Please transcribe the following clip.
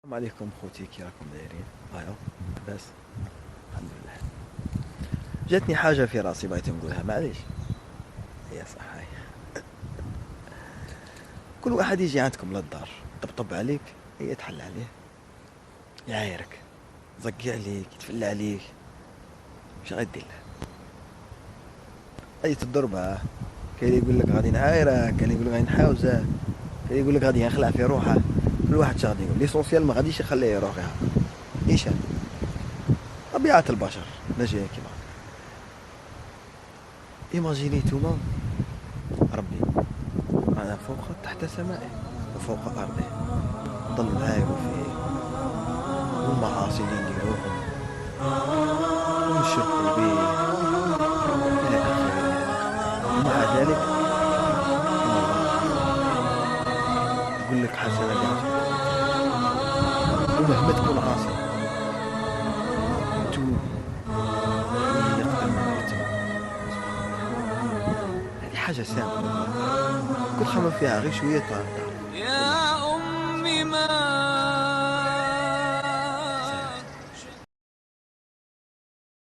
السلام عليكم خوتي، كي راكم دايرين؟ هايا لاباس الحمد لله. جاتني حاجه في راسي بغيت نقولها، معليش. هي صح هاي. كل واحد يجي عندكم للدار طبطب عليك، هي تحل عليه، يعايرك، زقي عليك، يتفلى عليك، واش غدير له؟ غادي تضربه، كاين اللي يقول لك غادي نعايره، كاين اللي يقول لك غادي نحاوزه، كاين اللي يقول لك غادي يخلع في روحه. كل واحد اش غادي يقول، ليسونسيال ما غاديش يخليه يروح غير نيشان. طبيعه البشر ماشي كيما ايماجيني نتوما، ربي أنا فوق تحت سمائه وفوق أرضه، ظل نعايروا فيه والمعاصي اللي نديروهم ونشركوا به إلى آخره. ومع ذلك إن الله يقول لك حسنة لعبدك، ومهما تكون عاصي توب ويقبل منك التوبة. هذه حاجة سامة والله، كل خما فيها غير شوية طاعة.